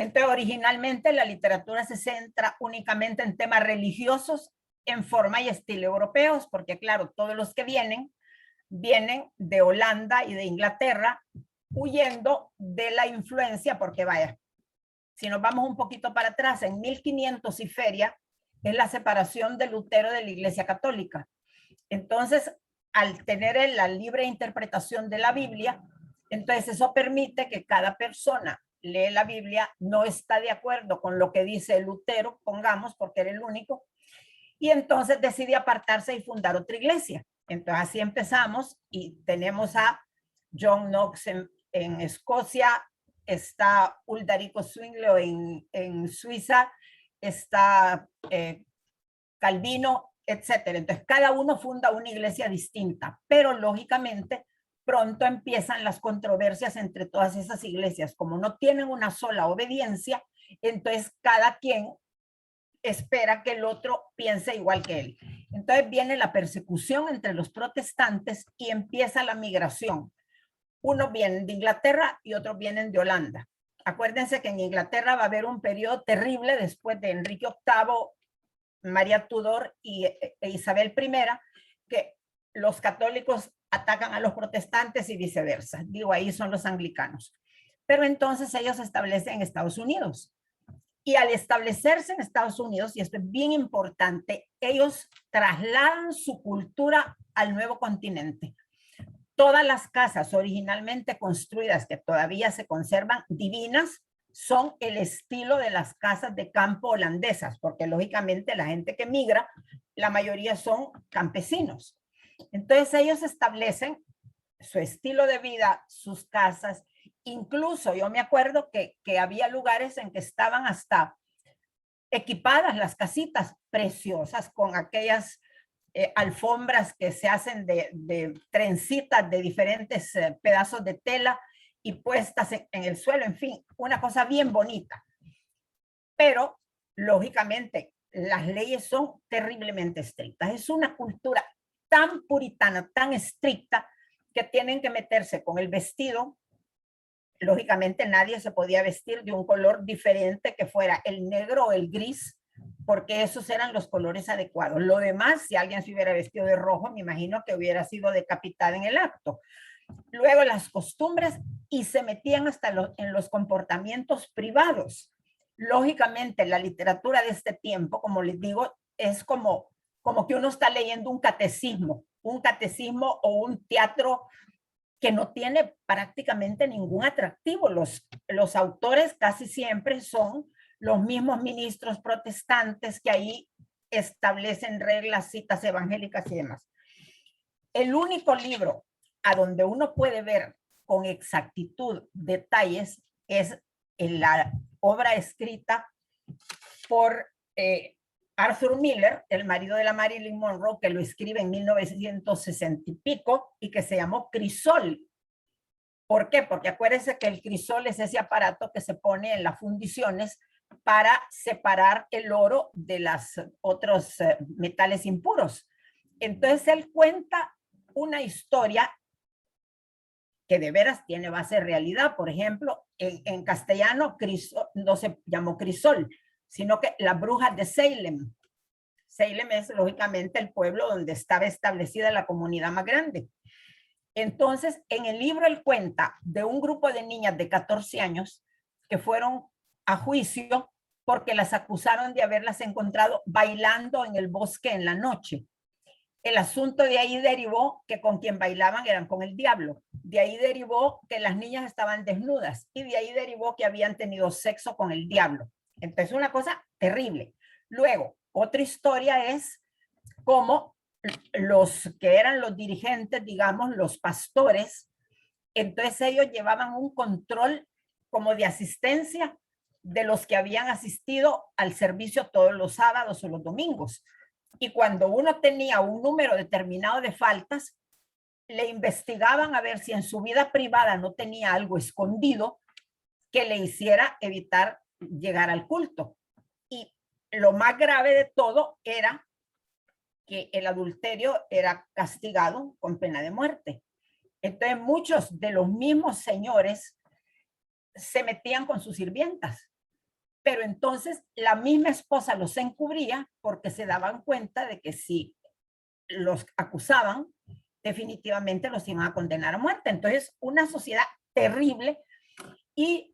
Entonces, originalmente la literatura se centra únicamente en temas religiosos en forma y estilo europeos, porque claro, todos los que vienen de Holanda y de Inglaterra, huyendo de la influencia, porque vaya, si nos vamos un poquito para atrás, en 1500 y feria, es la separación de Lutero de la Iglesia Católica. Entonces, al tener la libre interpretación de la Biblia, entonces eso permite que cada persona lee la Biblia, no está de acuerdo con lo que dice Lutero, pongamos, porque era el único, y entonces decide apartarse y fundar otra iglesia. Entonces así empezamos y tenemos a John Knox en Escocia, está Uldarico Zwinglio en Suiza, está Calvino, etcétera. Entonces cada uno funda una iglesia distinta, pero lógicamente pronto empiezan las controversias entre todas esas iglesias. Como no tienen una sola obediencia, entonces cada quien espera que el otro piense igual que él. Entonces viene la persecución entre los protestantes y empieza la migración. Unos vienen de Inglaterra y otros vienen de Holanda. Acuérdense que en Inglaterra va a haber un periodo terrible después de Enrique VIII, María Tudor e Isabel I, que los católicos atacan a los protestantes y viceversa. Digo, ahí son los anglicanos. Pero entonces ellos se establecen en Estados Unidos. Y al establecerse en Estados Unidos, y esto es bien importante, ellos trasladan su cultura al nuevo continente. Todas las casas originalmente construidas que todavía se conservan divinas son el estilo de las casas de campo holandesas, porque lógicamente la gente que migra, la mayoría son campesinos. Entonces ellos establecen su estilo de vida, sus casas. Incluso yo me acuerdo que había lugares en que estaban hasta equipadas las casitas preciosas con aquellas alfombras que se hacen de trencitas de diferentes pedazos de tela y puestas en el suelo, en fin, una cosa bien bonita. Pero, lógicamente, las leyes son terriblemente estrictas. Es una cultura tan puritana, tan estricta, que tienen que meterse con el vestido. Lógicamente nadie se podía vestir de un color diferente que fuera el negro o el gris, porque esos eran los colores adecuados. Lo demás, si alguien se hubiera vestido de rojo, me imagino que hubiera sido decapitada en el acto. Luego las costumbres, y se metían hasta en los comportamientos privados. Lógicamente la literatura de este tiempo, como les digo, es como que uno está leyendo un catecismo o un teatro que no tiene prácticamente ningún atractivo. Los autores casi siempre son los mismos ministros protestantes que ahí establecen reglas, citas evangélicas y demás. El único libro a donde uno puede ver con exactitud detalles es en la obra escrita por Arthur Miller, el marido de la Marilyn Monroe, que lo escribe en 1960 y pico y que se llamó Crisol. ¿Por qué? Porque acuérdense que el crisol es ese aparato que se pone en las fundiciones para separar el oro de los otros metales impuros. Entonces él cuenta una historia que de veras tiene base de realidad. Por ejemplo, en castellano no se llamó Crisol, sino que las brujas de Salem. Salem es lógicamente el pueblo donde estaba establecida la comunidad más grande. Entonces, en el libro él cuenta de un grupo de niñas de 14 años que fueron a juicio porque las acusaron de haberlas encontrado bailando en el bosque en la noche. El asunto de ahí derivó que con quien bailaban eran con el diablo. De ahí derivó que las niñas estaban desnudas y de ahí derivó que habían tenido sexo con el diablo. Entonces, una cosa terrible. Luego, otra historia es cómo los que eran los dirigentes, digamos, los pastores, entonces ellos llevaban un control como de asistencia de los que habían asistido al servicio todos los sábados o los domingos. Y cuando uno tenía un número determinado de faltas, le investigaban a ver si en su vida privada no tenía algo escondido que le hiciera evitar llegar al culto. Y lo más grave de todo era que el adulterio era castigado con pena de muerte. Entonces muchos de los mismos señores se metían con sus sirvientas. Pero entonces la misma esposa los encubría porque se daban cuenta de que si los acusaban, definitivamente los iban a condenar a muerte. Entonces, una sociedad terrible, y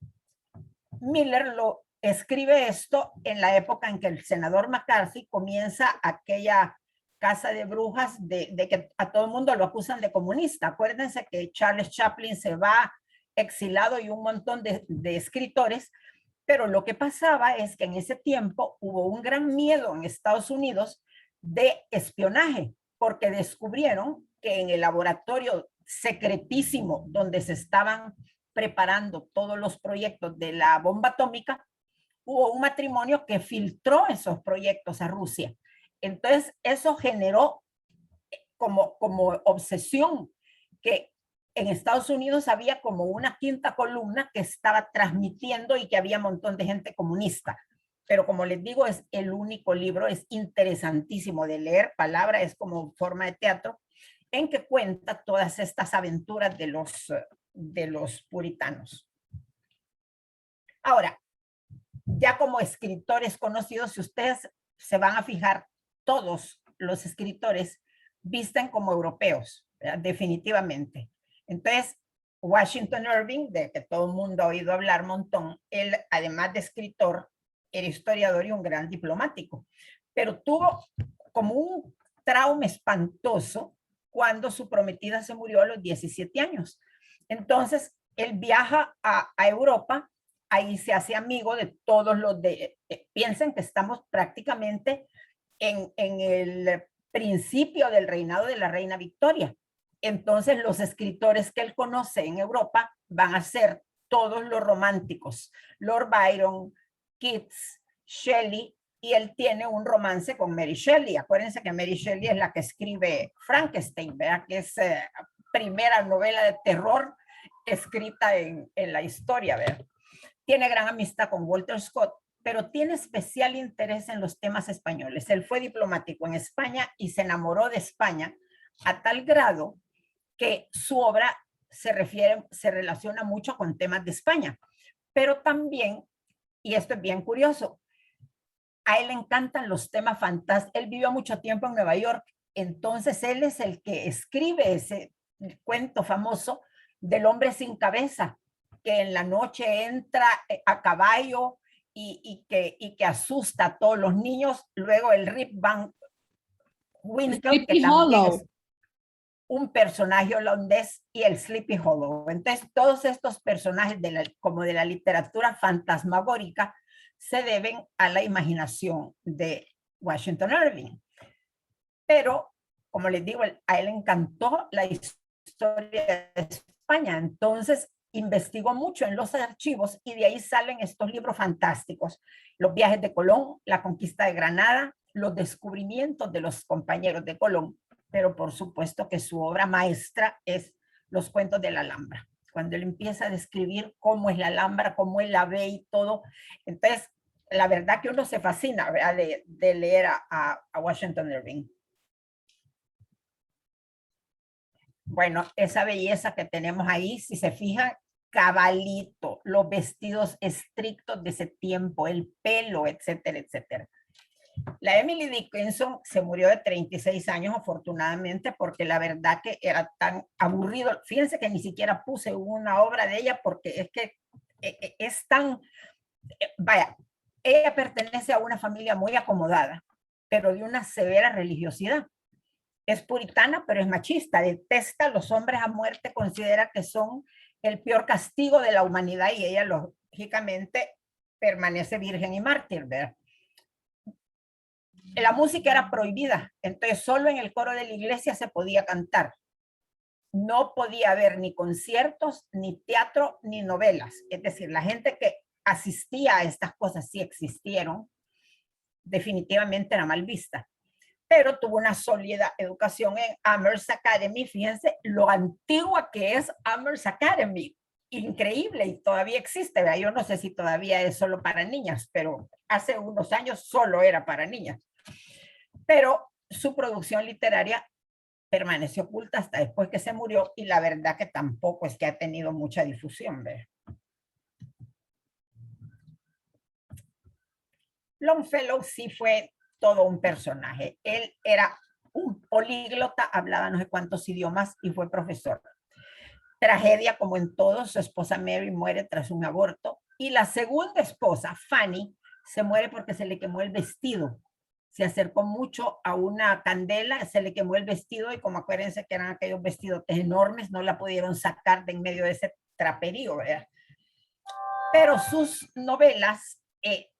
Miller lo escribe esto en la época en que el senador McCarthy comienza aquella casa de brujas de que a todo el mundo lo acusan de comunista. Acuérdense que Charles Chaplin se va exilado y un montón de escritores, pero lo que pasaba es que en ese tiempo hubo un gran miedo en Estados Unidos de espionaje, porque descubrieron que en el laboratorio secretísimo donde se estaban preparando todos los proyectos de la bomba atómica, hubo un matrimonio que filtró esos proyectos a Rusia. Entonces, eso generó como obsesión que en Estados Unidos había como una quinta columna que estaba transmitiendo y que había un montón de gente comunista. Pero como les digo, es el único libro, es interesantísimo de leer, palabra, es como forma de teatro, en que cuenta todas estas aventuras de los puritanos. Ahora, ya como escritores conocidos, si ustedes se van a fijar, todos los escritores visten como europeos, ¿verdad? Definitivamente. Entonces, Washington Irving, de que todo el mundo ha oído hablar un montón, él, además de escritor, era historiador y un gran diplomático, pero tuvo como un trauma espantoso cuando su prometida se murió a los 17 años. Entonces, él viaja a Europa, ahí se hace amigo de todos los de, piensen que estamos prácticamente en el principio del reinado de la reina Victoria. Entonces los escritores que él conoce en Europa van a ser todos los románticos, Lord Byron, Keats, Shelley, y él tiene un romance con Mary Shelley. Acuérdense que Mary Shelley es la que escribe Frankenstein, ¿verdad? Que es primera novela de terror escrita en la historia, ¿verdad? Tiene gran amistad con Walter Scott, pero tiene especial interés en los temas españoles. Él fue diplomático en España y se enamoró de España a tal grado que su obra se relaciona mucho con temas de España. Pero también, y esto es bien curioso, a él le encantan los temas fantásticos. Él vivió mucho tiempo en Nueva York, entonces él es el que escribe ese cuento famoso del hombre sin cabeza, que en la noche entra a caballo y que asusta a todos los niños. Luego el Rip Van Winkle, que también es un personaje holandés, y el Sleepy Hollow. Entonces, todos estos personajes como de la literatura fantasmagórica se deben a la imaginación de Washington Irving. Pero, como les digo, a él encantó la historia de España, entonces investigó mucho en los archivos y de ahí salen estos libros fantásticos: los viajes de Colón, la conquista de Granada, los descubrimientos de los compañeros de Colón, pero por supuesto que su obra maestra es los cuentos de la Alhambra. Cuando él empieza a describir cómo es la Alhambra, cómo él la ve y todo, entonces la verdad que uno se fascina, ¿verdad? De leer a Washington Irving. Bueno, esa belleza que tenemos ahí, si se fijan, cabalito, los vestidos estrictos de ese tiempo, el pelo, etcétera, etcétera. La Emily Dickinson se murió de 36 años, afortunadamente, porque la verdad que era tan aburrido. Fíjense que ni siquiera puse una obra de ella porque es que es tan, vaya, ella pertenece a una familia muy acomodada, pero de una severa religiosidad. Es puritana, pero es machista, detesta a los hombres a muerte, considera que son el peor castigo de la humanidad, y ella lógicamente permanece virgen y mártir, ¿verdad? La música era prohibida, entonces solo en el coro de la iglesia se podía cantar. No podía haber ni conciertos, ni teatro, ni novelas. Es decir, la gente que asistía a estas cosas, si existieron, definitivamente era mal vista. Pero tuvo una sólida educación en Amherst Academy. Fíjense lo antigua que es Amherst Academy. Increíble, y todavía existe, ¿verdad? Yo no sé si todavía es solo para niñas, pero hace unos años solo era para niñas. Pero su producción literaria permaneció oculta hasta después que se murió, y la verdad que tampoco es que ha tenido mucha difusión, ¿verdad? Longfellow sí fue todo un personaje. Él era un políglota, hablaba no sé cuántos idiomas y fue profesor. Tragedia como en todos, su esposa Mary muere tras un aborto y la segunda esposa, Fanny, se muere porque se le quemó el vestido. Se acercó mucho a una candela, se le quemó el vestido y como acuérdense que eran aquellos vestidos enormes, no la pudieron sacar de en medio de ese traperío, ¿verdad? Pero sus novelas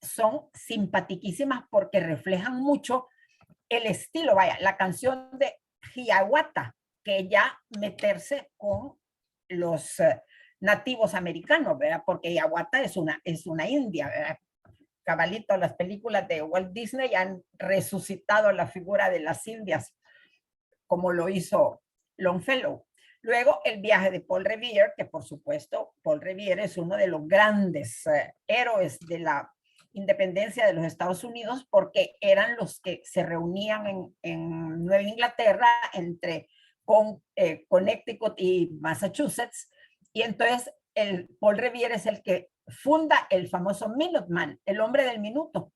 son simpatiquísimas porque reflejan mucho el estilo, vaya, la canción de Hiawatha, que ya meterse con los nativos americanos, ¿verdad? Porque Hiawatha es una india, ¿verdad? Cabalito, las películas de Walt Disney han resucitado la figura de las indias, como lo hizo Longfellow. Luego, el viaje de Paul Revere, que por supuesto, Paul Revere es uno de los grandes héroes de la independencia de los Estados Unidos, porque eran los que se reunían en Nueva Inglaterra entre Connecticut y Massachusetts, y entonces Paul Revere es el que funda el famoso Minuteman, el hombre del minuto,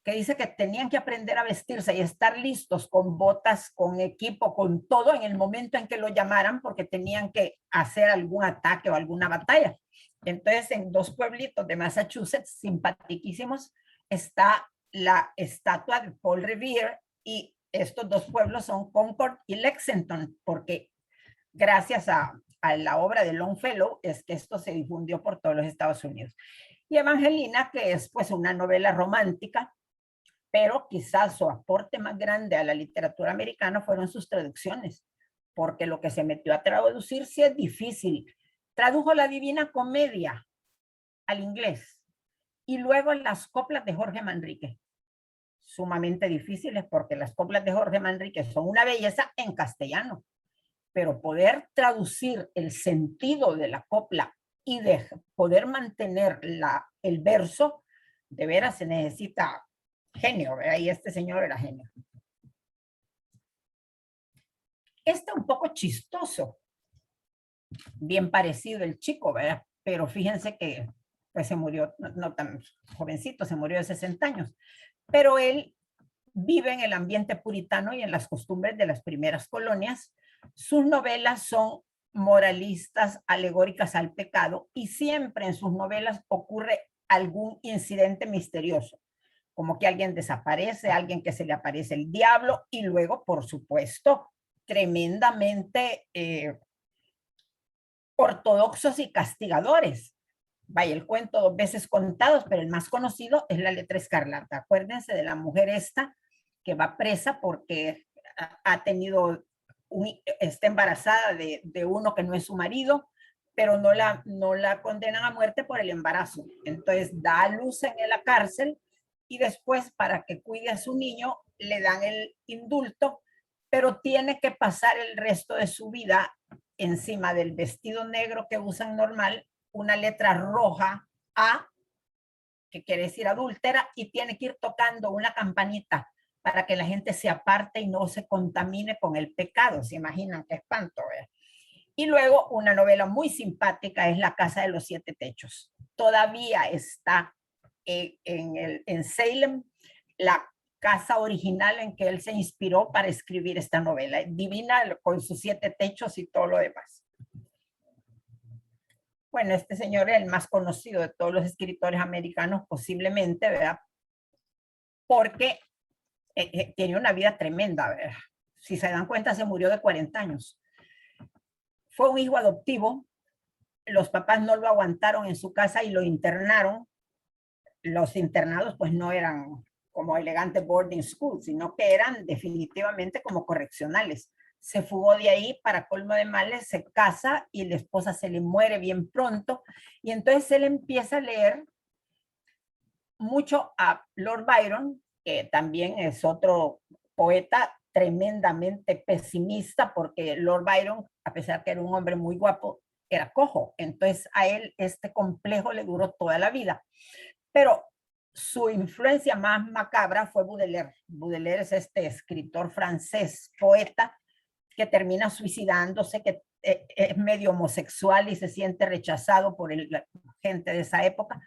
que dice que tenían que aprender a vestirse y estar listos con botas, con equipo, con todo en el momento en que lo llamaran, porque tenían que hacer algún ataque o alguna batalla. Entonces, en dos pueblitos de Massachusetts, simpaticísimos, está la estatua de Paul Revere, y estos dos pueblos son Concord y Lexington, porque gracias a la obra de Longfellow es que esto se difundió por todos los Estados Unidos. Y Evangelina, que es pues una novela romántica, pero quizás su aporte más grande a la literatura americana fueron sus traducciones, porque lo que se metió a traducir sí es difícil. Tradujo la Divina Comedia al inglés y luego las coplas de Jorge Manrique, sumamente difíciles porque las coplas de Jorge Manrique son una belleza en castellano, pero poder traducir el sentido de la copla y de poder mantener el verso, de veras se necesita genio, ¿verdad? Y este señor era genio. Está un poco chistoso, bien parecido el chico, ¿verdad? Pero fíjense que pues se murió, no tan jovencito, se murió de 60 años. Pero él vive en el ambiente puritano y en las costumbres de las primeras colonias. Sus novelas son moralistas, alegóricas al pecado, y siempre en sus novelas ocurre algún incidente misterioso, como que alguien desaparece, alguien que se le aparece el diablo, y luego, por supuesto, tremendamente ortodoxos y castigadores. Vaya, el cuento dos veces contados, pero el más conocido es La letra escarlata. Acuérdense de la mujer esta que va presa porque ha tenido está embarazada de uno que no es su marido, pero no la condenan a muerte por el embarazo. Entonces da a luz en la cárcel y después, para que cuide a su niño, le dan el indulto, pero tiene que pasar el resto de su vida encima del vestido negro que usan normal, una letra roja A, que quiere decir adúltera, y tiene que ir tocando una campanita para que la gente se aparte y no se contamine con el pecado. ¿Se imaginan qué espanto? Y luego una novela muy simpática es La casa de los siete techos. Todavía está en Salem la casa original en que él se inspiró para escribir esta novela. Divina, con sus siete techos y todo lo demás. Bueno, este señor es el más conocido de todos los escritores americanos, posiblemente, ¿verdad? Porque tiene una vida tremenda, ¿verdad? Si se dan cuenta, se murió de 40 años. Fue un hijo adoptivo, los papás no lo aguantaron en su casa y lo internaron. Los internados pues no eran como elegantes boarding school, sino que eran definitivamente como correccionales. Se fugó de ahí, para colmo de males, se casa y la esposa se le muere bien pronto, y entonces él empieza a leer mucho a Lord Byron, que también es otro poeta tremendamente pesimista, porque Lord Byron, a pesar que era un hombre muy guapo, era cojo. Entonces a él este complejo le duró toda la vida. Pero su influencia más macabra fue Baudelaire. Baudelaire es este escritor francés, poeta, que termina suicidándose, que es medio homosexual y se siente rechazado por la gente de esa época.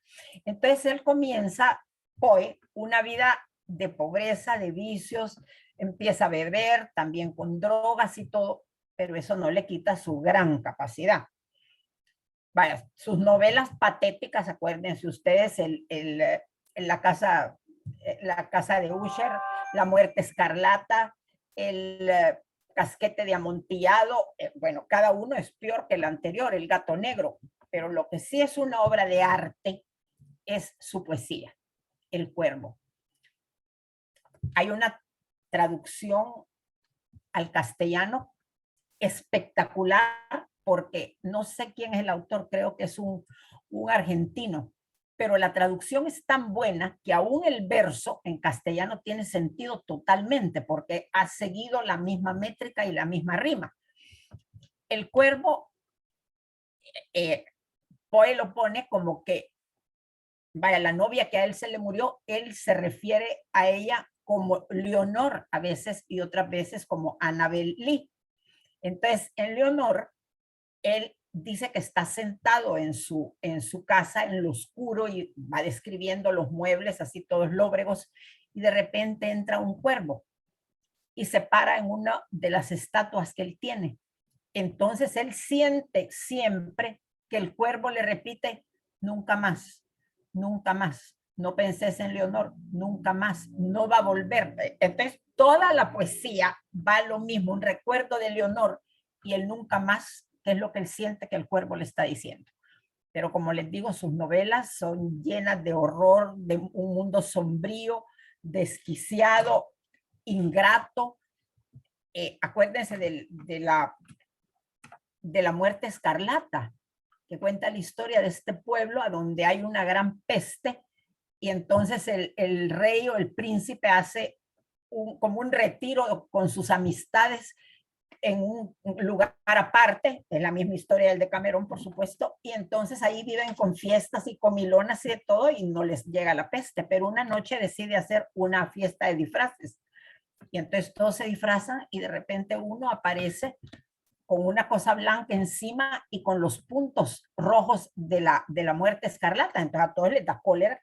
Entonces él comienza Poe una vida de pobreza, de vicios, empieza a beber, también con drogas y todo, pero eso no le quita su gran capacidad. Vaya, sus novelas patéticas, acuérdense ustedes, la casa de Usher, La muerte escarlata, el casquete de amontillado, bueno, cada uno es peor que el anterior, El gato negro, pero lo que sí es una obra de arte es su poesía, El cuervo. Hay una traducción al castellano espectacular, porque no sé quién es el autor, creo que es un argentino, pero la traducción es tan buena que aún el verso en castellano tiene sentido totalmente, porque ha seguido la misma métrica y la misma rima. El cuervo, Poe lo pone como que, vaya, la novia que a él se le murió, él se refiere a ella como Leonor a veces y otras veces como Annabel Lee. Entonces, en Leonor, él dice que está sentado en su casa, en lo oscuro, y va describiendo los muebles, así todos lóbregos, y de repente entra un cuervo y se para en una de las estatuas que él tiene. Entonces él siente siempre que el cuervo le repite, nunca más, nunca más, no penses en Leonor, nunca más, no va a volver. Entonces toda la poesía va a lo mismo, un recuerdo de Leonor y el nunca más, que es lo que él siente que el cuervo le está diciendo. Pero como les digo, sus novelas son llenas de horror, de un mundo sombrío, desquiciado, ingrato. Acuérdense de la muerte escarlata, que cuenta la historia de este pueblo a donde hay una gran peste y entonces el rey o el príncipe hace como un retiro con sus amistades en un lugar aparte, es la misma historia del Decamerón, por supuesto, y entonces ahí viven con fiestas y comilonas y de todo y no les llega la peste, pero una noche decide hacer una fiesta de disfraces y entonces todos se disfrazan y de repente uno aparece con una cosa blanca encima y con los puntos rojos de la muerte escarlata. Entonces a todos les da cólera,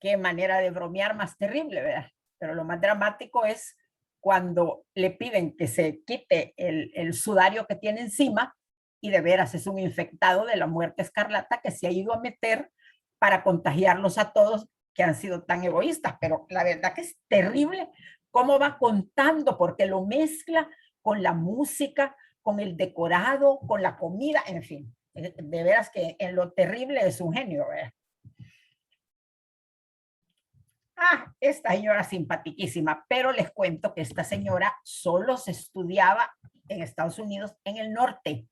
qué manera de bromear más terrible, ¿verdad? Pero lo más dramático es cuando le piden que se quite el sudario que tiene encima y de veras es un infectado de la muerte escarlata que se ha ido a meter para contagiarlos a todos que han sido tan egoístas. Pero la verdad que es terrible cómo va contando, porque lo mezcla con la música, con el decorado, con la comida, en fin. De veras que en lo terrible es un genio, ¿verdad? Esta señora simpaticísima, pero les cuento que esta señora solo se estudiaba en Estados Unidos, en el norte.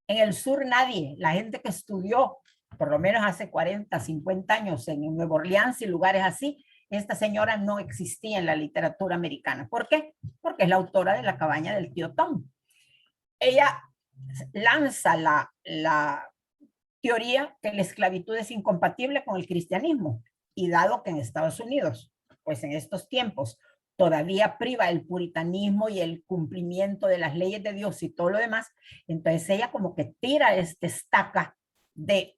En el sur nadie, la gente que estudió, por lo menos hace 40, 50 años en Nueva Orleans y lugares así, esta señora no existía en la literatura americana. ¿Por qué? Porque es la autora de La cabaña del tío Tom. Ella lanza la teoría que la esclavitud es incompatible con el cristianismo. Y dado que en Estados Unidos, pues en estos tiempos, todavía priva el puritanismo y el cumplimiento de las leyes de Dios y todo lo demás, entonces ella como que tira estaca de,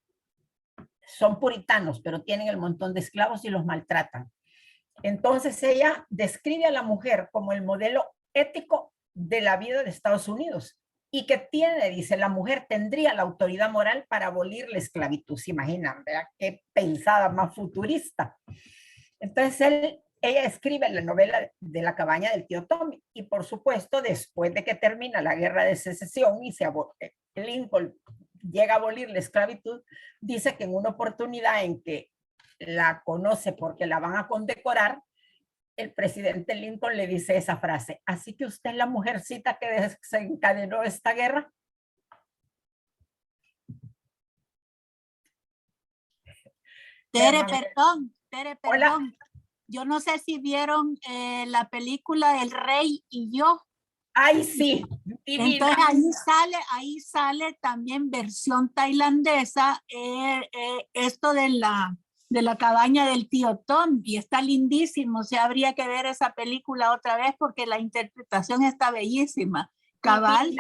son puritanos, pero tienen el montón de esclavos y los maltratan. Entonces ella describe a la mujer como el modelo ético de la vida de Estados Unidos y que tiene, dice, la mujer tendría la autoridad moral para abolir la esclavitud. ¿Se imaginan? ¿Verdad? Qué pensada más futurista. Entonces ella escribe la novela de La cabaña del tío Tom y por supuesto después de que termina la guerra de secesión y Lincoln llega a abolir la esclavitud, dice que en una oportunidad en que la conoce porque la van a condecorar, el presidente Lincoln le dice esa frase, así que usted es la mujercita que desencadenó esta guerra. Tere, perdón. Hola. Yo no sé si vieron la película El Rey y yo. Ay, sí. Divina. Entonces ahí sale también versión tailandesa, esto de la cabaña del tío Tom, y está lindísimo. O sea, habría que ver esa película otra vez porque la interpretación está bellísima. Cabal.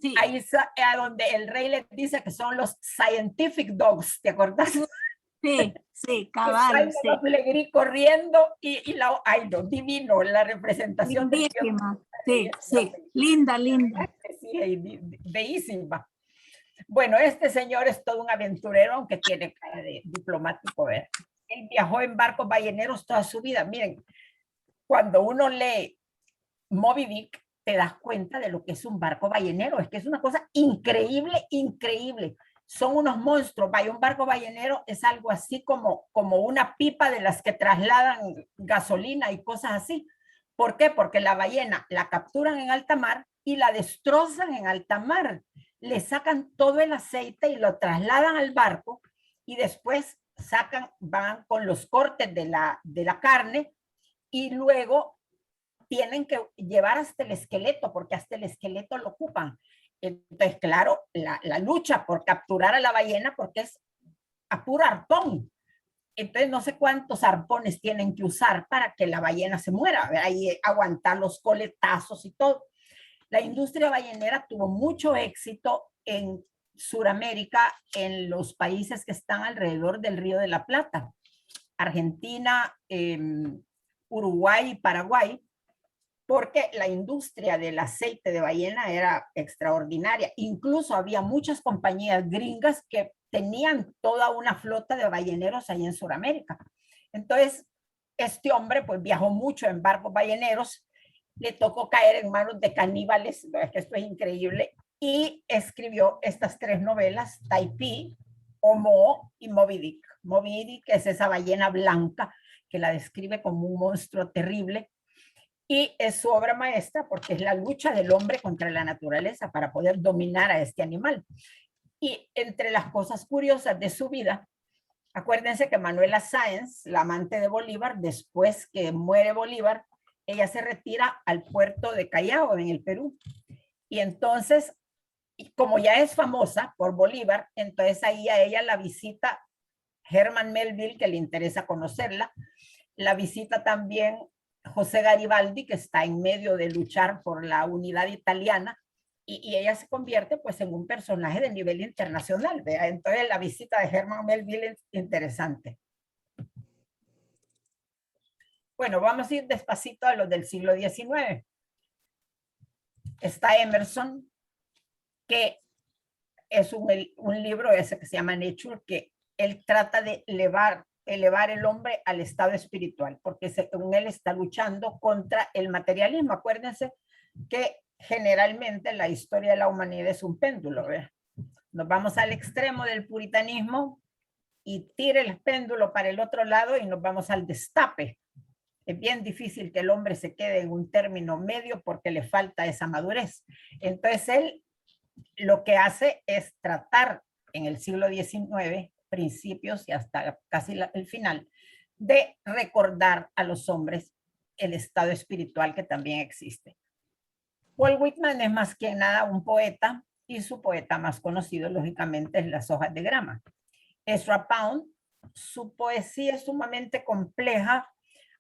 Sí. Ahí es a donde el rey le dice que son los scientific dogs, ¿te acordás? Sí, sí, Que cabal, Simon sí. of Legree corriendo y la, ay no, divino, la representación del tío. Lindísima. Sí, sí. Linda, linda. Sí, bellísima. Bueno, este señor es todo un aventurero, aunque tiene cara de diplomático, ¿verdad? Él viajó en barcos balleneros toda su vida. Miren, cuando uno lee Moby Dick, te das cuenta de lo que es un barco ballenero. Es que es una cosa increíble, increíble. Son unos monstruos. Vaya, un barco ballenero es algo así como una pipa de las que trasladan gasolina y cosas así. ¿Por qué? Porque la ballena la capturan en alta mar y la destrozan en alta mar. Le sacan todo el aceite y lo trasladan al barco y después van con los cortes de la carne y luego tienen que llevar hasta el esqueleto, porque hasta el esqueleto lo ocupan. Entonces, claro, la lucha por capturar a la ballena, porque es a puro arpón. Entonces, no sé cuántos arpones tienen que usar para que la ballena se muera, ahí aguantar los coletazos y todo. La industria ballenera tuvo mucho éxito en Sudamérica, en los países que están alrededor del Río de la Plata, Argentina, Uruguay y Paraguay, porque la industria del aceite de ballena era extraordinaria. Incluso había muchas compañías gringas que tenían toda una flota de balleneros ahí en Sudamérica. Entonces, este hombre pues viajó mucho en barcos balleneros, le tocó caer en manos de caníbales, es que esto es increíble, y escribió estas tres novelas, Taipei, Homo y Moby Dick. Moby Dick es esa ballena blanca que la describe como un monstruo terrible, y es su obra maestra porque es la lucha del hombre contra la naturaleza para poder dominar a este animal. Y entre las cosas curiosas de su vida, acuérdense que Manuela Sáenz, la amante de Bolívar, después que muere Bolívar, ella se retira al puerto de Callao, en el Perú. Y entonces, como ya es famosa por Bolívar, entonces ahí a ella la visita Herman Melville, que le interesa conocerla, la visita también José Garibaldi, que está en medio de luchar por la unidad italiana, y ella se convierte pues en un personaje de nivel internacional. ¿Vea? Entonces la visita de Herman Melville es interesante. Bueno, vamos a ir despacito a los del siglo XIX. Está Emerson, que es un libro ese que se llama Nature, que él trata de elevar el hombre al estado espiritual, porque según él está luchando contra el materialismo. Acuérdense que generalmente la historia de la humanidad es un péndulo, ¿verdad? Nos vamos al extremo del puritanismo y tira el péndulo para el otro lado y nos vamos al destape. Es bien difícil que el hombre se quede en un término medio porque le falta esa madurez. Entonces él lo que hace es tratar en el siglo XIX, principios y hasta casi el final, de recordar a los hombres el estado espiritual que también existe. Walt Whitman es más que nada un poeta, y su poeta más conocido, lógicamente, es Las hojas de grama. Ezra Pound, su poesía es sumamente compleja,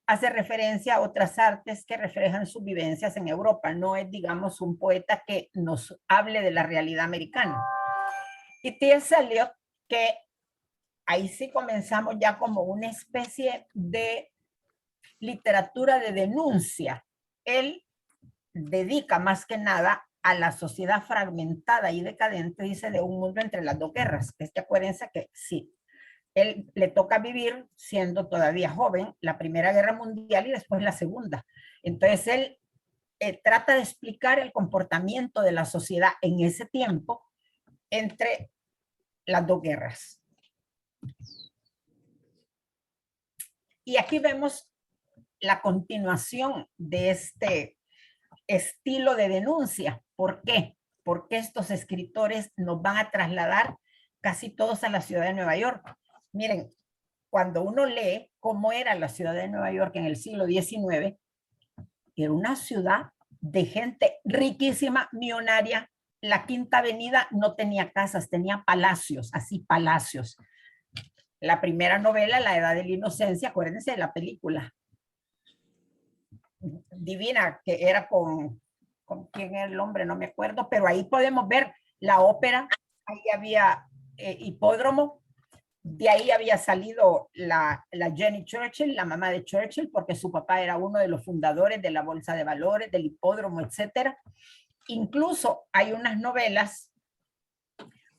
hace referencia a otras artes que reflejan sus vivencias en Europa. No es, digamos, un poeta que nos hable de la realidad americana. Y T.S. Eliot, que ahí sí comenzamos ya como una especie de literatura de denuncia. Él dedica más que nada a la sociedad fragmentada y decadente, dice, de un mundo entre las dos guerras. Es que acuérdense que sí, él le toca vivir siendo todavía joven la Primera Guerra Mundial y después la Segunda. Entonces él trata de explicar el comportamiento de la sociedad en ese tiempo entre las dos guerras. Y aquí vemos la continuación de este estilo de denuncia. ¿Por qué? Porque estos escritores nos van a trasladar casi todos a la ciudad de Nueva York. Miren, cuando uno lee cómo era la ciudad de Nueva York en el siglo XIX, era una ciudad de gente riquísima, millonaria. La Quinta Avenida no tenía casas, tenía palacios, así palacios. La primera novela, La Edad de la Inocencia, acuérdense de la película divina, que era con quién era el hombre, no me acuerdo, pero ahí podemos ver la ópera, ahí había hipódromo, De ahí había salido la Jenny Churchill, la mamá de Churchill, porque su papá era uno de los fundadores de la Bolsa de Valores, del hipódromo, etcétera. Incluso hay unas novelas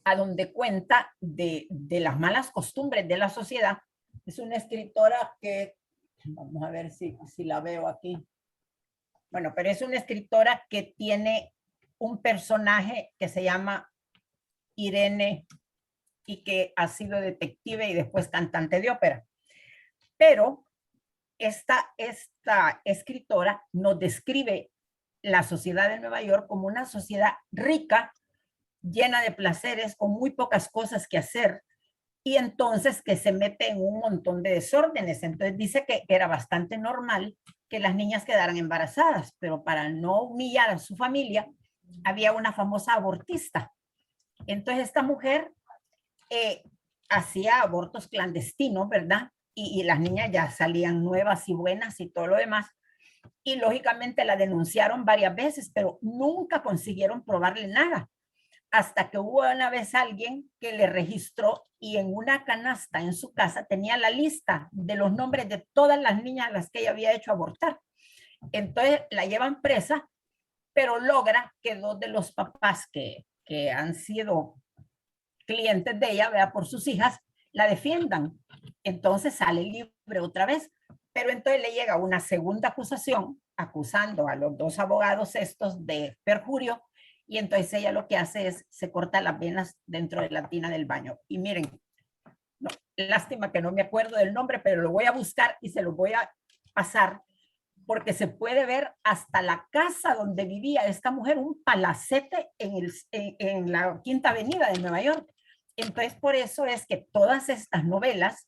a donde cuenta de las malas costumbres de la sociedad. Es una escritora que, vamos a ver si la veo aquí. Bueno, pero es una escritora que tiene un personaje que se llama Irene y que ha sido detective y después cantante de ópera. Pero esta escritora nos describe la sociedad de Nueva York como una sociedad rica, llena de placeres, con muy pocas cosas que hacer, y entonces que se mete en un montón de desórdenes. Entonces dice que era bastante normal que las niñas quedaran embarazadas, pero para no humillar a su familia, había una famosa abortista. Entonces esta mujer hacía abortos clandestinos, ¿verdad? Y las niñas ya salían nuevas y buenas y todo lo demás. Y lógicamente la denunciaron varias veces, pero nunca consiguieron probarle nada. Hasta que hubo una vez alguien que le registró y en una canasta en su casa tenía la lista de los nombres de todas las niñas a las que ella había hecho abortar. Entonces la llevan presa, pero logra que dos de los papás que han sido clientes de ella, vea, por sus hijas, la defiendan. Entonces sale libre otra vez, pero entonces le llega una segunda acusación acusando a los dos abogados estos de perjurio, y entonces ella lo que hace es se corta las venas dentro de la tina del baño. Y miren, no, lástima que no me acuerdo del nombre, pero lo voy a buscar y se lo voy a pasar, porque se puede ver hasta la casa donde vivía esta mujer, un palacete en la Quinta Avenida de Nueva York. Entonces, por eso es que todas estas novelas,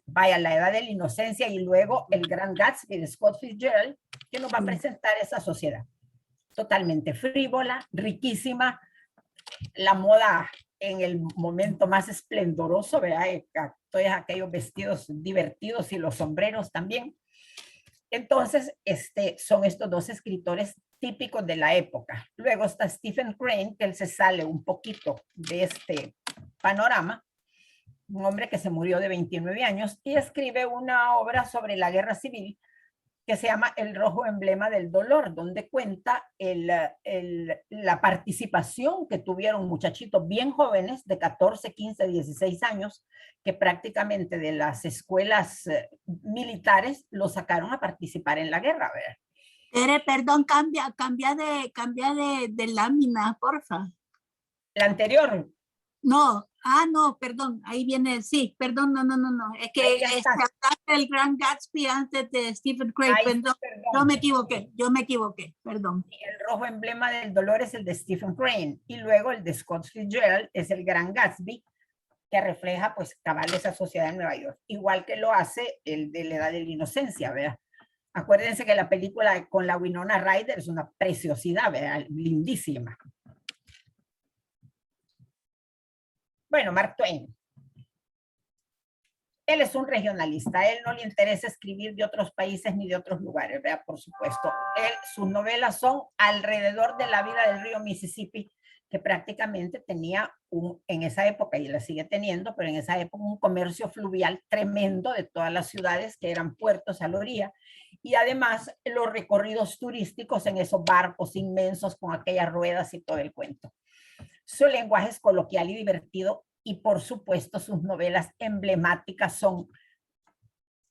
vaya, La Edad de la Inocencia y luego El Gran Gatsby de Scott Fitzgerald, que nos va a presentar esa sociedad totalmente frívola, riquísima, la moda en el momento más esplendoroso, ¿verdad? Todos aquellos vestidos divertidos y los sombreros también. Entonces, son estos dos escritores típicos de la época. Luego está Stephen Crane, que él se sale un poquito de este panorama, un hombre que se murió de 29 años y escribe una obra sobre la guerra civil que se llama El rojo emblema del dolor, donde cuenta la participación que tuvieron muchachitos bien jóvenes de 14, 15, 16 años, que prácticamente de las escuelas militares los sacaron a participar en la guerra. ¿Verdad? Perdón, cambia de lámina, porfa. La anterior. No, no, perdón, ahí viene, sí, perdón, no, es que el Gran Gatsby antes de Stephen Crane, perdón, yo me equivoqué, perdón. El rojo emblema del dolor es el de Stephen Crane y luego el de Scott Fitzgerald es el Gran Gatsby, que refleja pues cabal esa sociedad de Nueva York, igual que lo hace el de La Edad de la Inocencia, ¿verdad? Acuérdense que la película con la Winona Ryder es una preciosidad, ¿verdad? Lindísima. Bueno, Mark Twain. Él es un regionalista, a él no le interesa escribir de otros países ni de otros lugares, ¿verdad? Por supuesto. Sus novelas son alrededor de la vida del río Mississippi, que prácticamente tenía en esa época, y la sigue teniendo, pero en esa época un comercio fluvial tremendo de todas las ciudades que eran puertos a la orilla, y además los recorridos turísticos en esos barcos inmensos con aquellas ruedas y todo el cuento. Su lenguaje es coloquial y divertido, y por supuesto sus novelas emblemáticas son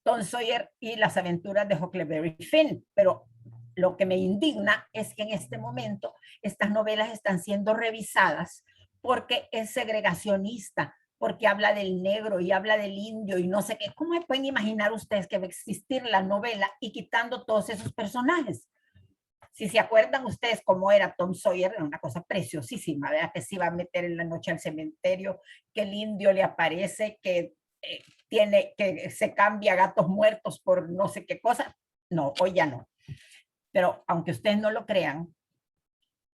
Tom Sawyer y Las aventuras de Huckleberry Finn. Pero lo que me indigna es que en este momento estas novelas están siendo revisadas porque es segregacionista, porque habla del negro y habla del indio y no sé qué. ¿Cómo pueden imaginar ustedes que va a existir la novela y quitando todos esos personajes? Si se acuerdan ustedes cómo era Tom Sawyer, era una cosa preciosísima, ¿verdad? Que se iba a meter en la noche al cementerio, que el indio le aparece, que que se cambia gatos muertos por no sé qué cosa. No, hoy ya no. Pero aunque ustedes no lo crean,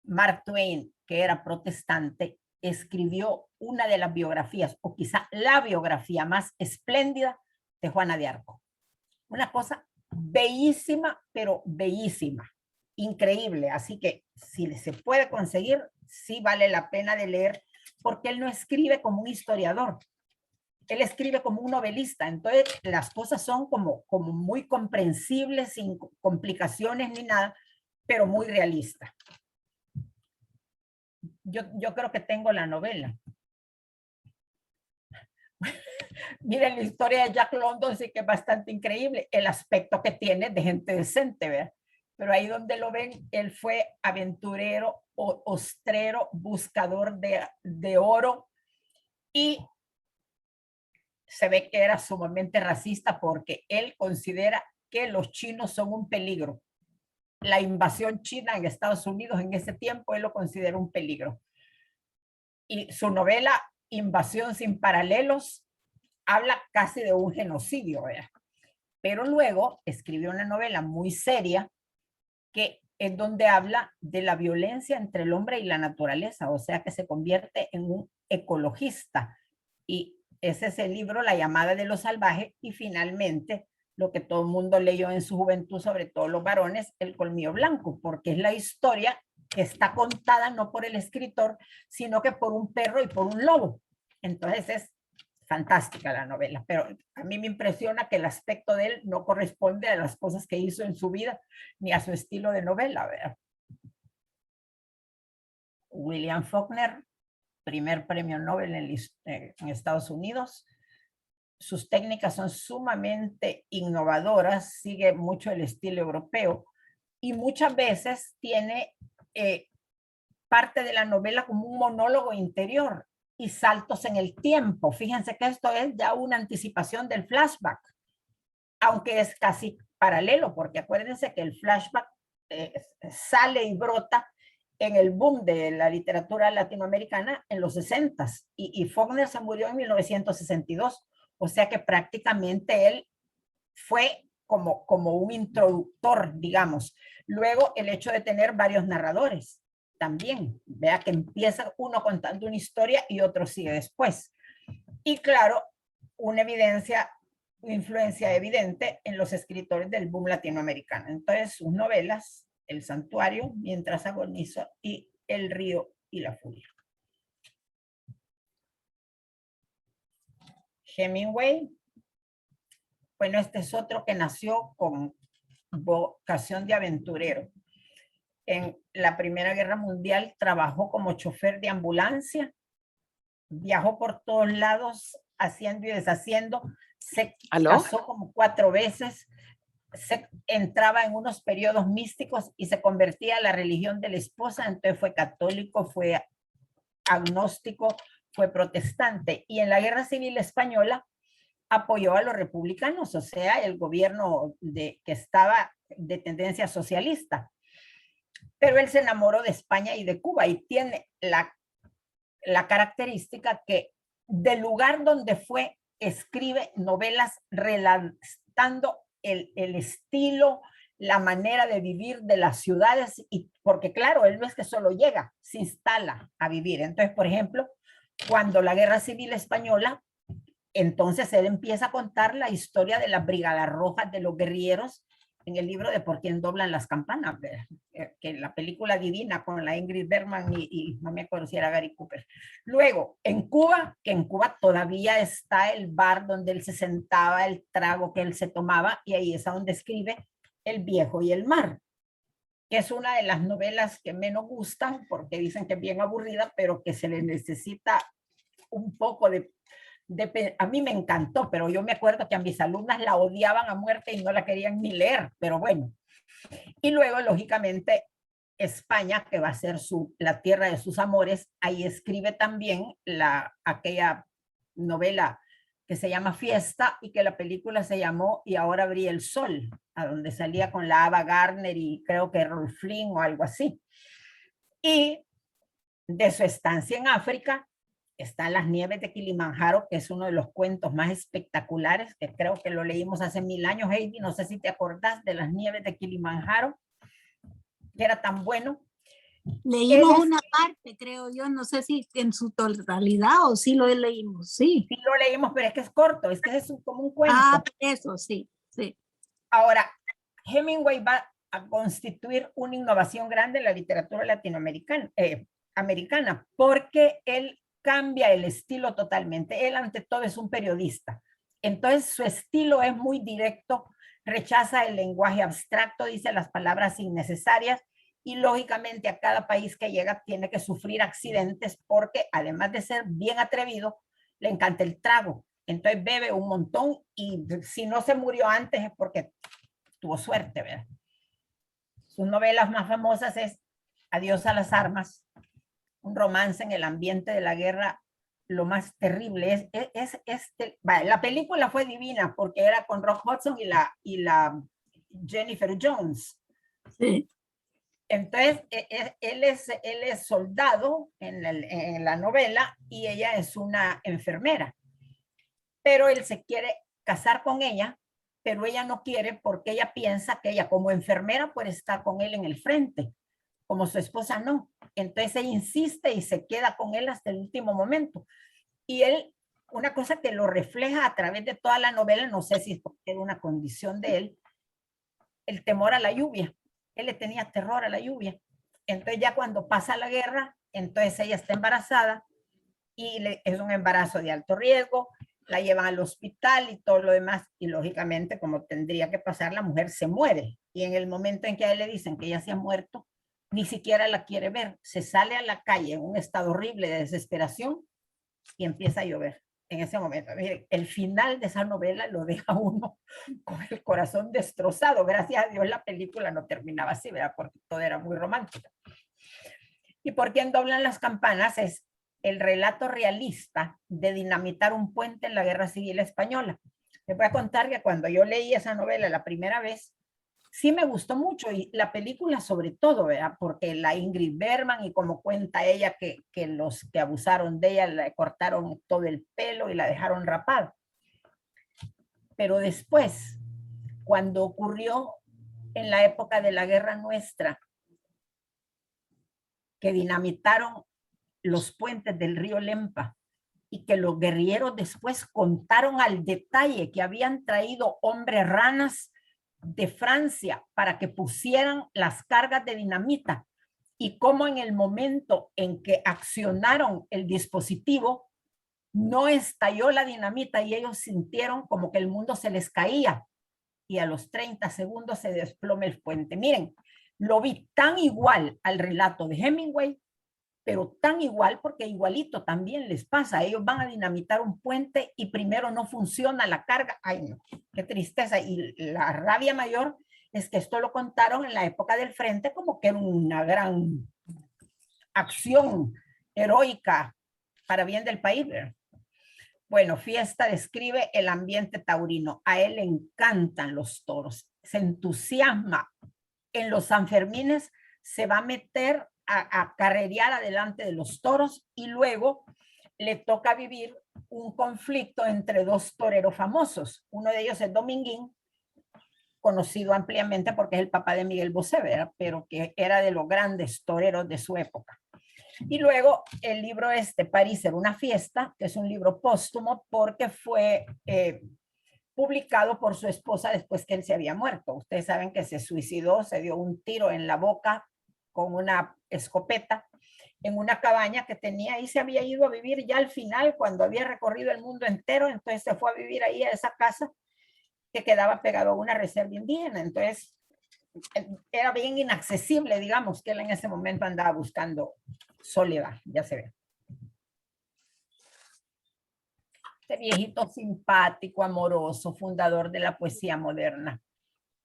Mark Twain, que era protestante, escribió una de las biografías, o quizá la biografía más espléndida de Juana de Arco. Una cosa bellísima, pero bellísima. Increíble, así que si se puede conseguir, sí vale la pena de leer, porque él no escribe como un historiador, él escribe como un novelista, entonces las cosas son como muy comprensibles, sin complicaciones ni nada, pero muy realista. Yo creo que tengo la novela. Miren, la historia de Jack London sí que es bastante increíble, el aspecto que tiene de gente decente, ¿verdad? Pero ahí donde lo ven, él fue aventurero, ostrero, buscador de oro, y se ve que era sumamente racista porque él considera que los chinos son un peligro. La invasión china en Estados Unidos en ese tiempo, él lo considera un peligro. Y su novela Invasión sin paralelos habla casi de un genocidio, ¿verdad? Pero luego escribió una novela muy seria que es donde habla de la violencia entre el hombre y la naturaleza, o sea que se convierte en un ecologista. Y ese es el libro La llamada de los salvajes, y finalmente lo que todo el mundo leyó en su juventud, sobre todo los varones, El colmillo blanco, porque es la historia que está contada no por el escritor, sino que por un perro y por un lobo. Entonces es fantástica la novela, pero a mí me impresiona que el aspecto de él no corresponde a las cosas que hizo en su vida ni a su estilo de novela, ¿verdad? William Faulkner, primer premio Nobel en Estados Unidos. Sus técnicas son sumamente innovadoras, sigue mucho el estilo europeo y muchas veces tiene parte de la novela como un monólogo interior y saltos en el tiempo. Fíjense que esto es ya una anticipación del flashback, aunque es casi paralelo, porque acuérdense que el flashback sale y brota en el boom de la literatura latinoamericana en los 60s, y Faulkner se murió en 1962, o sea que prácticamente él fue como un introductor, digamos. Luego el hecho de tener varios narradores, también, vea que empieza uno contando una historia y otro sigue después. Y claro, una influencia evidente en los escritores del boom latinoamericano. Entonces, sus novelas, El santuario, Mientras agonizo y El río y la furia. Hemingway, bueno, este es otro que nació con vocación de aventurero. En la Primera Guerra Mundial trabajó como chofer de ambulancia, viajó por todos lados haciendo y deshaciendo, se casó como 4 veces, se entraba en unos periodos místicos y se convertía a la religión de la esposa, entonces fue católico, fue agnóstico, fue protestante, y en la Guerra Civil Española apoyó a los republicanos, o sea, el gobierno que estaba de tendencia socialista. Pero él se enamoró de España y de Cuba y tiene la característica que del lugar donde fue, escribe novelas relatando el estilo, la manera de vivir de las ciudades, y porque claro, él no es que solo llega, se instala a vivir. Entonces, por ejemplo, cuando la Guerra Civil Española, entonces él empieza a contar la historia de las brigadas rojas, de los guerrilleros, en el libro de Por quién doblan las campanas, que la película divina con la Ingrid Bergman y no me acuerdo si era Gary Cooper. Luego, en Cuba, que en Cuba todavía está el bar donde él se sentaba, el trago que él se tomaba, y ahí es a donde escribe El viejo y el mar, que es una de las novelas que menos gustan porque dicen que es bien aburrida, pero que se le necesita un poco a mí me encantó, pero yo me acuerdo que a mis alumnas la odiaban a muerte y no la querían ni leer, pero bueno. Y luego, lógicamente, España, que va a ser la tierra de sus amores, ahí escribe también aquella novela que se llama Fiesta y que la película se llamó Y ahora brilla el sol, a donde salía con la Ava Gardner y creo que Rolf Flynn o algo así. Y de su estancia en África están Las nieves de Kilimanjaro, que es uno de los cuentos más espectaculares, que creo que lo leímos hace 1000 años, Heidi, no sé si te acordás de Las nieves de Kilimanjaro, que era tan bueno. Leímos una parte, creo yo, no sé si en su totalidad o sí lo leímos, sí. Sí lo leímos, pero es que es corto, es que es como un cuento. Ah, eso, sí, sí. Ahora, Hemingway va a constituir una innovación grande en la literatura latinoamericana, americana, porque él cambia el estilo totalmente. Él ante todo es un periodista. Entonces su estilo es muy directo, rechaza el lenguaje abstracto, dice las palabras innecesarias y lógicamente a cada país que llega tiene que sufrir accidentes porque además de ser bien atrevido, le encanta el trago. Entonces bebe un montón y si no se murió antes es porque tuvo suerte, ¿verdad? Sus novelas más famosas es Adiós a las armas, un romance en el ambiente de la guerra, lo más terrible. La película fue divina porque era con Rock Hudson y la Jennifer Jones. Sí. Entonces, él es soldado en la novela y ella es una enfermera. Pero él se quiere casar con ella, pero ella no quiere porque ella piensa que ella como enfermera puede estar con él en el frente, como su esposa no. Entonces ella insiste y se queda con él hasta el último momento. Y él, una cosa que lo refleja a través de toda la novela, no sé si es porque era una condición de él, el temor a la lluvia. Él le tenía terror a la lluvia. Entonces ya cuando pasa la guerra, entonces ella está embarazada y es un embarazo de alto riesgo, la llevan al hospital y todo lo demás, y lógicamente, como tendría que pasar, la mujer se muere. Y en el momento en que a él le dicen que ella se ha muerto, ni siquiera la quiere ver. Se sale a la calle en un estado horrible de desesperación y empieza a llover. En ese momento, mire, el final de esa novela lo deja uno con el corazón destrozado. Gracias a Dios la película no terminaba así, ¿verdad? Porque todo era muy romántico. Y por quién doblan las campanas es el relato realista de dinamitar un puente en la Guerra Civil Española. Les voy a contar que cuando yo leí esa novela la primera vez, sí me gustó mucho y la película sobre todo, ¿verdad? Porque la Ingrid Bergman y como cuenta ella que los que abusaron de ella le cortaron todo el pelo y la dejaron rapada. Pero después, cuando ocurrió en la época de la Guerra Nuestra, que dinamitaron los puentes del río Lempa y que los guerrilleros después contaron al detalle que habían traído hombres ranas de Francia para que pusieran las cargas de dinamita y cómo en el momento en que accionaron el dispositivo no estalló la dinamita y ellos sintieron como que el mundo se les caía y a los 30 segundos se desploma el puente. Miren, lo vi tan igual al relato de Hemingway, pero tan igual porque igualito también les pasa. Ellos van a dinamitar un puente y primero no funciona la carga. Ay, no, qué tristeza. Y la rabia mayor es que esto lo contaron en la época del frente como que era una gran acción heroica para bien del país. Bueno, Fiesta describe el ambiente taurino. A él le encantan los toros. Se entusiasma. En los Sanfermines se va a meter a carrerear adelante de los toros y luego le toca vivir un conflicto entre dos toreros famosos. Uno de ellos es Dominguín, conocido ampliamente porque es el papá de Miguel Bosé, ¿verdad? Pero que era de los grandes toreros de su época. Y luego el libro París era una fiesta, que es un libro póstumo porque fue publicado por su esposa después que él se había muerto. Ustedes saben que se suicidó, se dio un tiro en la boca con una escopeta en una cabaña que tenía y se había ido a vivir ya al final cuando había recorrido el mundo entero, entonces se fue a vivir ahí a esa casa que quedaba pegado a una reserva indígena. Entonces era bien inaccesible, digamos, que él en ese momento andaba buscando soledad, ya se ve. Este viejito simpático, amoroso, fundador de la poesía moderna.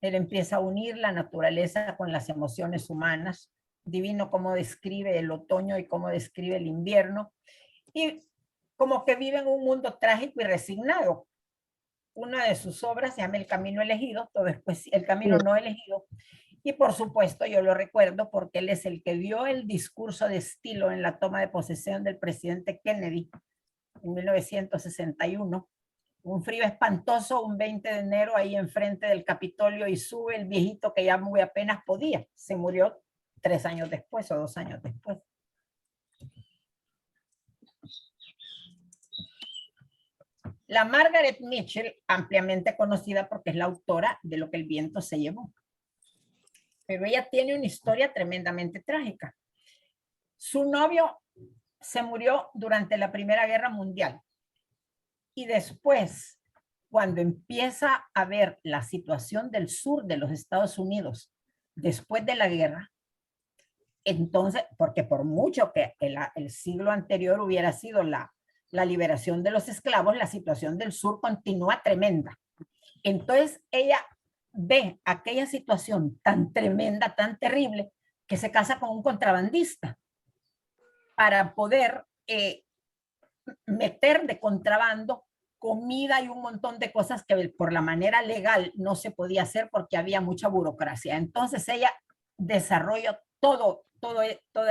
Él empieza a unir la naturaleza con las emociones humanas, divino cómo describe el otoño y cómo describe el invierno, y como que vive en un mundo trágico y resignado. Una de sus obras se llama El Camino Elegido, todo después El Camino No Elegido, y por supuesto yo lo recuerdo porque él es el que dio el discurso de estilo en la toma de posesión del presidente Kennedy en 1961. Un frío espantoso, un 20 de enero ahí enfrente del Capitolio y sube el viejito que ya muy apenas podía. Se murió 3 años después o 2 años después. La Margaret Mitchell, ampliamente conocida porque es la autora de Lo que el viento se llevó. Pero ella tiene una historia tremendamente trágica. Su novio se murió durante la Primera Guerra Mundial. Y después, cuando empieza a ver la situación del sur de los Estados Unidos después de la guerra, entonces, porque por mucho que el siglo anterior hubiera sido la liberación de los esclavos, la situación del sur continúa tremenda. Entonces ella ve aquella situación tan tremenda, tan terrible, que se casa con un contrabandista para poder meter de contrabando comida y un montón de cosas que por la manera legal no se podía hacer porque había mucha burocracia. Entonces ella desarrolla todo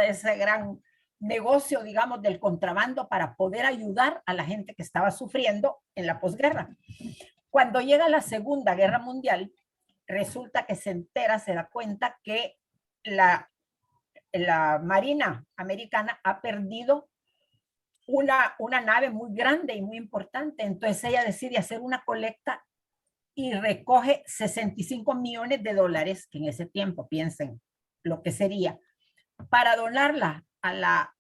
ese gran negocio, digamos, del contrabando para poder ayudar a la gente que estaba sufriendo en la posguerra. Cuando llega la Segunda Guerra Mundial, resulta que se entera, se da cuenta que la Marina americana ha perdido una nave muy grande y muy importante. Entonces ella decide hacer una colecta y recoge 65 millones de dólares, que en ese tiempo, piensen lo que sería, para donarla a la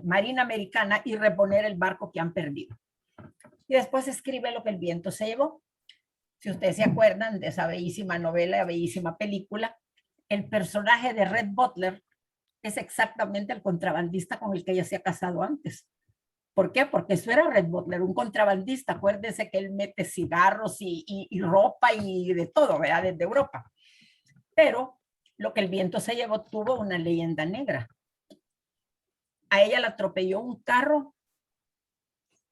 Marina americana y reponer el barco que han perdido. Y después escribe Lo que el viento se llevó. Si ustedes se acuerdan de esa bellísima novela, bellísima película, el personaje de Red Butler es exactamente el contrabandista con el que ella se ha casado antes. ¿Por qué? Porque eso era Red Butler, un contrabandista. Acuérdense que él mete cigarros y ropa y de todo, ¿verdad? Desde Europa. Pero Lo que el viento se llevó tuvo una leyenda negra. A ella la atropelló un carro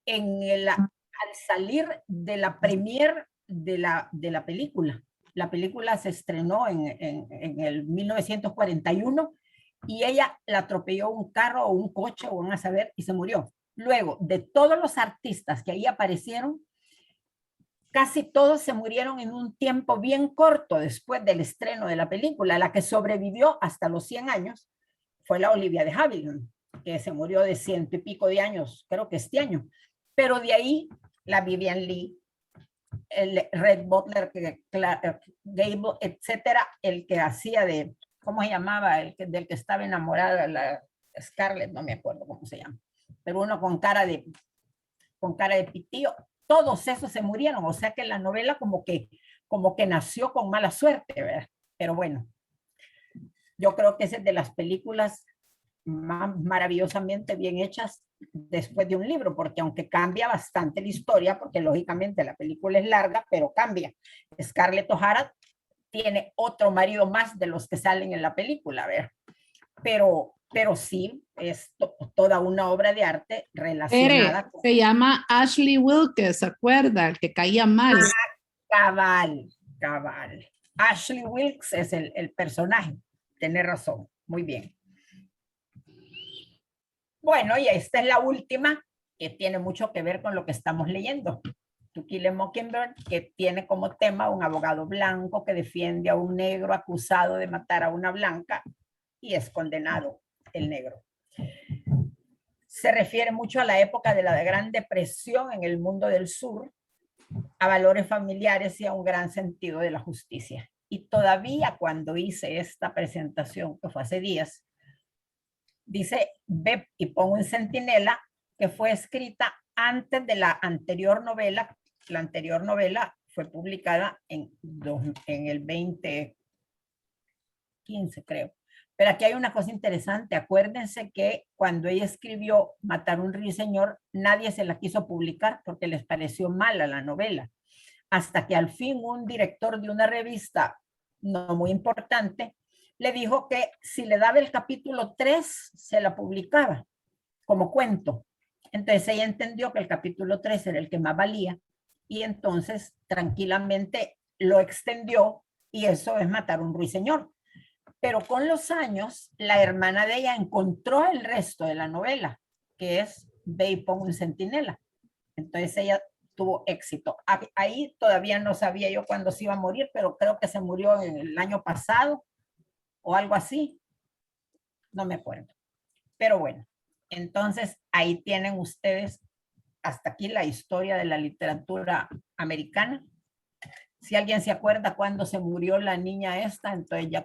al salir de la premier de la película. La película se estrenó en el 1941 y ella la atropelló un carro o un coche, o van a saber, y se murió. Luego, de todos los artistas que ahí aparecieron, casi todos se murieron en un tiempo bien corto después del estreno de la película. La que sobrevivió hasta los 100 años fue la Olivia de Havilland, que se murió de 100 y pico de años, creo que este año. Pero de ahí, la Vivian Leigh, el Red Butler, Gable, etcétera, el que hacía de, ¿cómo se llamaba? Del que estaba enamorada, la Scarlett, no me acuerdo cómo se llama, pero uno con cara de pitío. Todos esos se murieron, o sea que la novela como que nació con mala suerte, ¿verdad? Pero bueno, yo creo que es de las películas más maravillosamente bien hechas después de un libro, porque aunque cambia bastante la historia, porque lógicamente la película es larga, pero cambia. Scarlett O'Hara tiene otro marido más de los que salen en la película, ¿verdad? Pero sí, es toda una obra de arte relacionada con... Se llama Ashley Wilkes, ¿se acuerda? El que caía mal. Cabal. Ashley Wilkes es el personaje. Tiene razón, muy bien. Bueno, y esta es la última, que tiene mucho que ver con lo que estamos leyendo. To Kill a Mockingbird, que tiene como tema un abogado blanco que defiende a un negro acusado de matar a una blanca y es condenado el negro. Se refiere mucho a la época de la Gran Depresión en el mundo del sur, a valores familiares y a un gran sentido de la justicia. Y todavía cuando hice esta presentación, que fue hace días, dice, ve y pongo en centinela, que fue escrita antes de la anterior novela. La anterior novela fue publicada en el 2015, creo. Pero aquí hay una cosa interesante. Acuérdense que cuando ella escribió Matar un ruiseñor, nadie se la quiso publicar porque les pareció mala la novela. Hasta que al fin un director de una revista no muy importante le dijo que si le daba el capítulo 3, se la publicaba como cuento. Entonces ella entendió que el capítulo 3 era el que más valía y entonces tranquilamente lo extendió y eso es Matar un ruiseñor. Pero con los años, la hermana de ella encontró el resto de la novela, que es Ve y pon un centinela. Entonces ella tuvo éxito. Ahí todavía no sabía yo cuándo se iba a morir, pero creo que se murió el año pasado o algo así. No me acuerdo. Pero bueno, entonces ahí tienen ustedes hasta aquí la historia de la literatura americana. Si alguien se acuerda cuándo se murió la niña esta, entonces ya